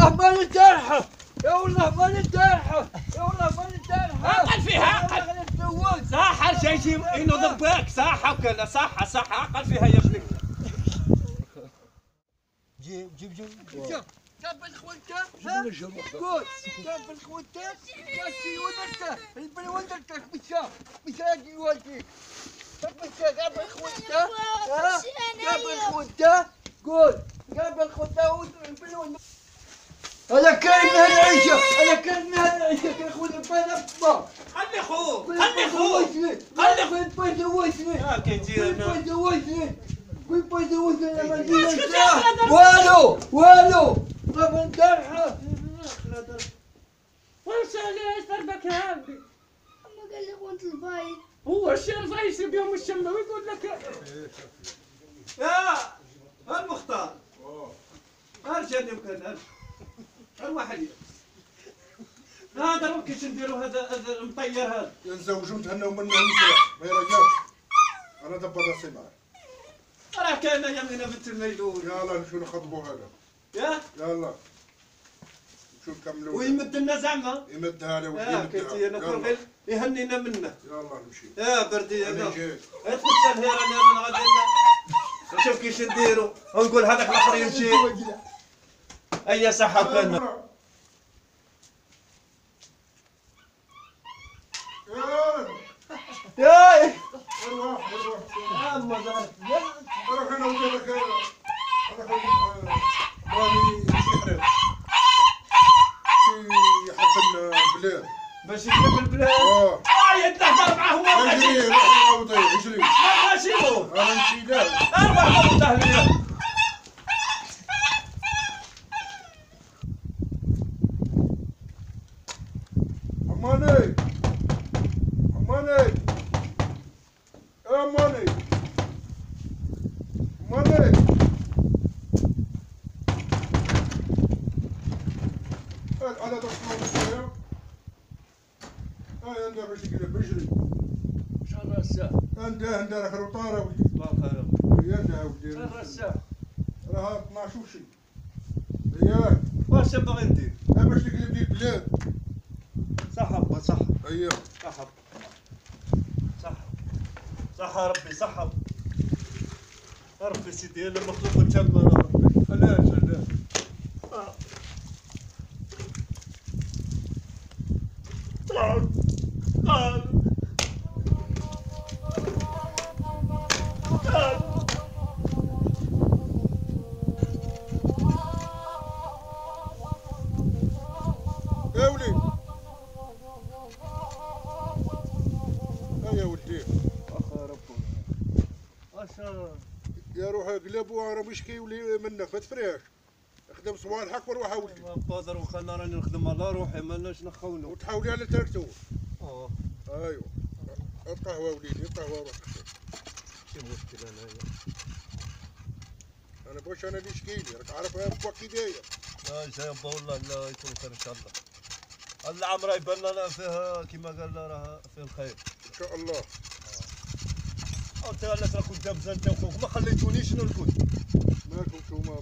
والله ماني تارحه، يا والله ماني تارحه، يا والله ماني تارحه. عقل فيها عقل. صح شي ينوض بك صح وكذا صح عقل فيها يا ابني. جيب كاب الخوته ها؟ قول كاب الخوته كاسي ودرته البني ودرتك مش هاجي ولدي كاب الخوته ها؟ كاب الخوته قول كاب الخوته والبني ودرتك. أنا كريم من هالعيشة، أنا كريم من هالعيشة كي أخوي البنا بطا. خلي خوك خلي خوك خلي خوك زوجني هاكا يجينا زوجني وين زوجني لما نجي والو ما بنطرحه. وش ليش ضربك هذه؟ أما قال لي وانت البايت هو الشير رئيس بيوم الشمة ويقول لك يا المختار ارجعني وكذا الواحد هذا ممكن نديروا هذا المطير هذا ينزوجوا تهنوا منه ويسرح ما يرجعش. انا دبر راسي معاه. راه كان يمنا بنت الميلون. يلا نمشيو نخطبوا هذا. يلا نمشيو نكملوا. ويمد لنا زعما يمدها لي ويمدها. كنتي انا كون يهنينا منه. يلا نمشي. يا بردي انا جاي. اتفضل هي راني انا غادي نشوف كيش نديروا ونقول هذاك الاخر يمشي. اي صحه كان ياي اروح اما زهر اروح انا وجهك راني يحرق يحفل البلاد باش يجيب البلاد. انت تهضر معاه هو اجري روح نوضي اجري ماشي هو انا نمشي له اربع مرات تهليه. أماني أماني أماني أماني على تصميم الشيء هاي عندها باش يقلب بجري شهر الرساح عندها خير وطارة ولدي صباح الخير هي عندها ولدي شهر الرساح راها 12 وشي هي واش تبغي ندير؟ باش تقلب لي البلاد صح ابا صح اييه صح صح ربي صح ربي سيدي انا مخلوق الجنة ربي علاش يا ولي يا ولدي اخا ربي يا روح اقلب وراه مشكي ولي منك ما تفريش خدم صوالحك وروح ولدي بادر وخلنا راني نخدم على روحي مالناش نخونو وتحاولي على تركتو اه ايوا القهوه وليدي القهوه روح شي مشكلة انايا انا باش انا اللي شكيلي راك عارف ربك كي داير لا يا با والله لا يكون خير ان شاء الله. الله عمره يبان لنا فيها كما قال راه فيه الخير ان شاء الله. انت علاش راك قدام انت وخوك ما خليتونيش شنو نكون مالكم نتوما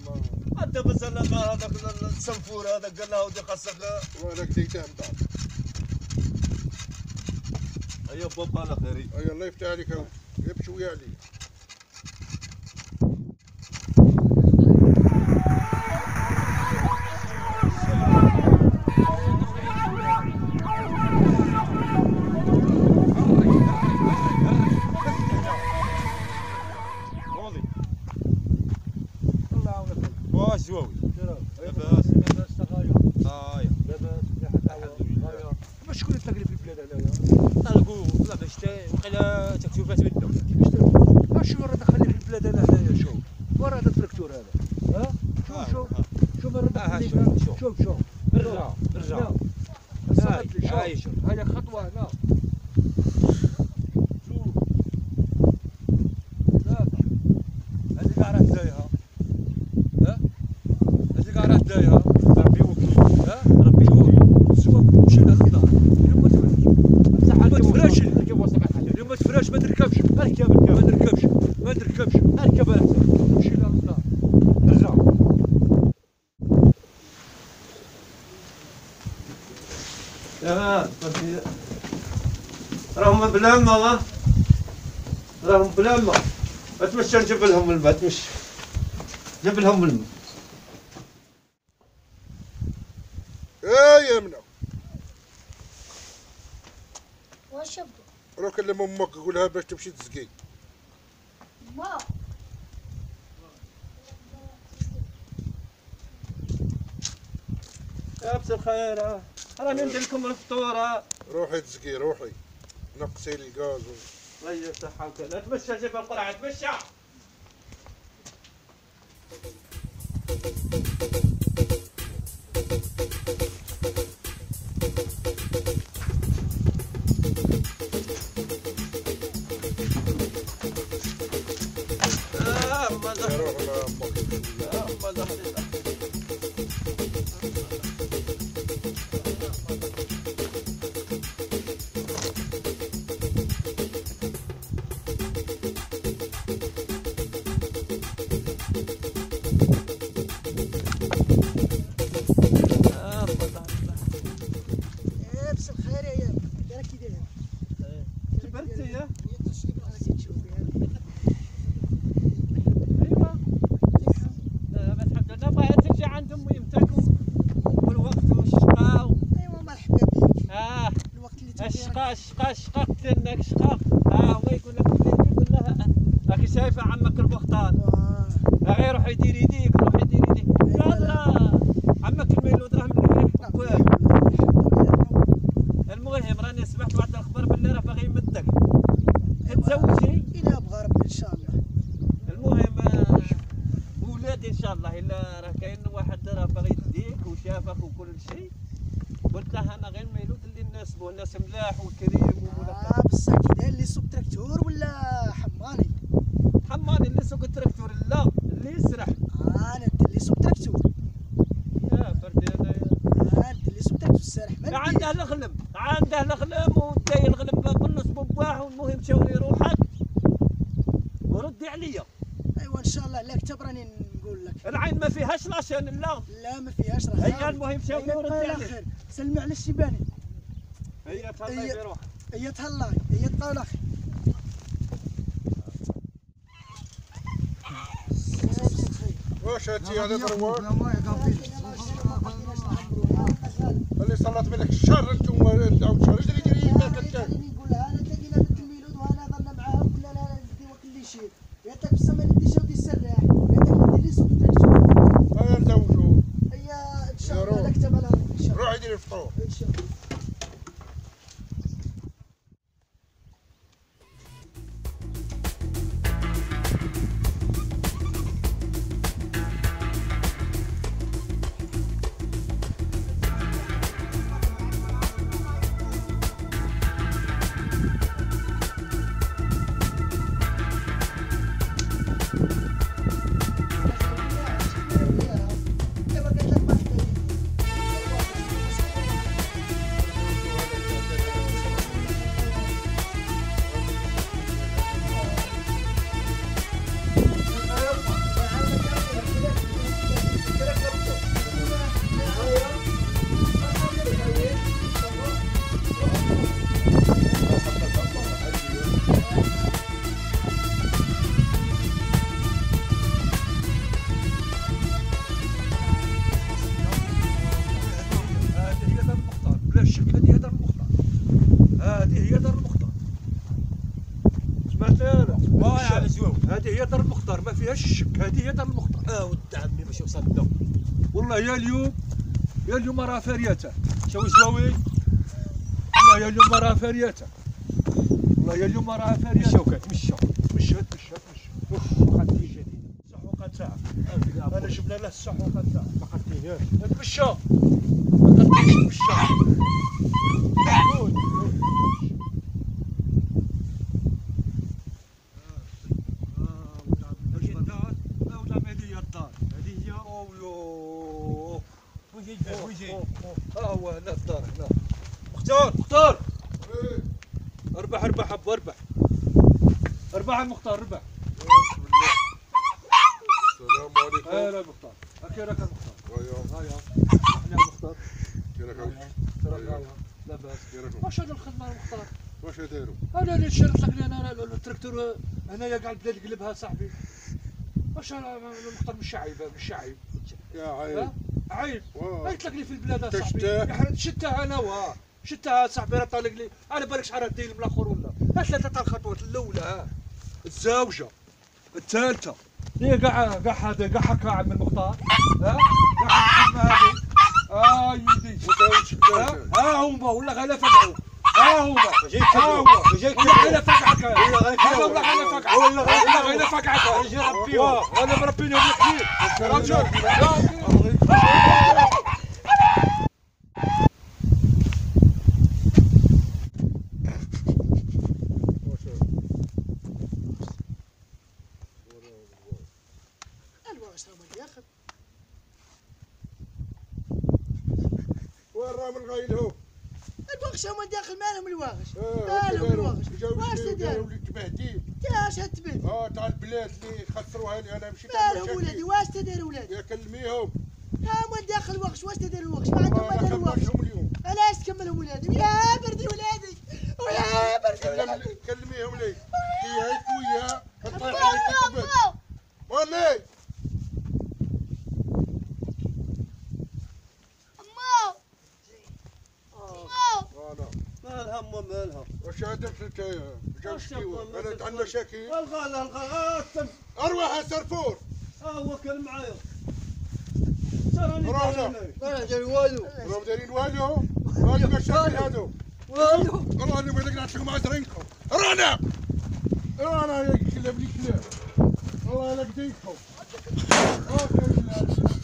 ما انت بزلنا مع هذاك السنفور هذاك قال له ودي خاصك وانا كديته من بعد. ايا بابا على خيري. اي الله يفتح عليك اودي غير بشويه عليك. واش جواوي لاباس هايا لاباس باش شكون تقلب في البلاد هنايا؟ نلقوا لا باش وقيلا تكتشوفات منه شو راه دخلني في البلاد هنايا شوف ورا هذا التراكتور هذا ها شوف راه شوف ارجع هاي خطوه هنا هذيك راه دايها هذيك راه دايها ربي وكيل ربي وكيل سواك مشينا للدار ما تفراش اليوم ما تفراش ما تركبش اركب ما نركبش اركب مشينا للدار ارجع راهم بلا ما راهم بلا ما اتمشى نجيب لهم الماء تمشى جيب لهم الماء. يا منى واش يبدو؟ روح كلم امك قولها باش تمشي تسقي. ما لابس الخير راني ندير لكم الفطور. روحي تسقي روحي نقصي الغاز. الله يفتحها وكذا تمشى جيب القرعه تمشى. روح لامك. لابس الخير يا يام داير كي داير جبرتي يا الحمد لله بغيت تجي عند امي متاكم والوقت والشقا. ايوا مرحبا بك. الوقت اللي الشقا قتلناك الشقا. هو يقول لك يقول لها راكي شايفه عمك المختار غير روحي ديري يديك روحي ديري يديك. يلا عمك الميلود راه مليح. المهم راني سمعت واحد الاخبار باللي راه باغي يمدك تتزوجي. الى بغى ربي ان شاء الله. المهم ولادي ان شاء الله الا راه كاين واحد راه باغي يديك وشافك وكل شيء. قلت له انا غير الميلود اللي ناسبو الناس ملاح وكريم وملقب. بصح كي داير اللي يسوق تراكتور ولا حمالي؟ حماني اللي سوق التراكتور لا اللي يسرح. انا ندير اللي يسوق تراكتور. يا فردي انايا انا ندير اللي يسوق تراكتور السارح ما عنده الغلم عنده الغلم وداي الغلم بالنص بباح. والمهم شاوري روحك وردي عليا. ايوا ان شاء الله لا كتب راني نقول لك. العين ما فيهاش لاشين لا. لا ما فيهاش راه هيا المهم شاوري وردي على عليا. خير. سلمي على الشيباني. هيا تهلاي بروحك. هي تهلاي هي تقال اخي. واش هاتي هذا ضرواش اللي صلات منك الشر انتم عاود شر اش اللي ديري يدك انت. نقولها انا تلاقينا بنت الميلود وانا ضلنا معاها وقلنا لها ندي وكل شيء. ياتك في السما ندي شي ودي السراح ياتك ندي لي سوق تراكتور. انا نزوجو هي ان شاء الله لا كتب لها ان شاء الله. روحي ديري الفطور. ان شاء الله. هذه هي دار المختار ما فيهاش الشك. هذه هي دار المختار. ولد عمي باش وصلنا والله يا اليوم راه فريته. شوي شوي والله يا اليوم راه فريته. والله يا اليوم راه فريته. مشاو كتمشى مشات فقط في جديد السحوقه تاعها. انا جبنا له السحوقه تاعها ما قديناش. تمشى ما قديش تمشى. هو هنا الدار هنا. مختار اربح حب اربح المختار اربح. السلام عليكم. هلا المختار هاكي راك المختار. هيا احنا المختار. كي راك لاباس. واش هذا الخدمه المختار؟ واش داروا؟ انا اللي شريت لك انا التراكتور هنايا قاعد بدا يقلبها صاحبي. واش انا المختار مش عيب مش عيب. يا عيب. عيب. واه. قلت لك لي في البلاد تشتاه. صاحبي. احنا شتها انا شتها صاحبي راه طالق لي على بالك شحال داير من الاخر ولا. ثلاثه تاع الخطوات الاولى الزوجه الثالثه هي كاع هذا كاع هكا عم المختار. كاع الخدمه هذه. يدي. ها هما ولا غير فقعوا. ها هما. ها هو. ولا غير فقعك. ولا غير فقعك. ولا غير فقعك. يجي ربيهم. انا مربينهم كثير. رجل. الواغش راه ما ياخذ. وين راه من غايل هو؟ الواغش هما داخل مالهم الواغش. واش مالهم داروا؟ الواغش. واش داروا داروا؟ وليد تبهديل. تاش هتبل. تاع البلاد اللي خسروها لي انا مشيت مالهم ولادي واش تداروا ولادي؟ يا كلميهم. هما داخل الواغش واش تداروا الواغش؟ ما عندهم ما داروا الواغش. خدمتهم اليوم. علاش تكملهم ولادي؟ يا بردي ولادي. ويا بردي ولادي. كلميهم لي. هي ويا الطريق اللي كتبت. ولي. مالها أما مالها. واش هدرت انت جا شكيوه؟ انا عندنا مشاكل. الغا اروح سرفور. هو كان معايا. رانا. انا داري والو. راهم دايرين والو. هذه مشاكل هذو. والو. رانا ما نقدرش لكم عذرينكم. رانا يا كلاب لي كلاب. الله لا قديكم. اوكي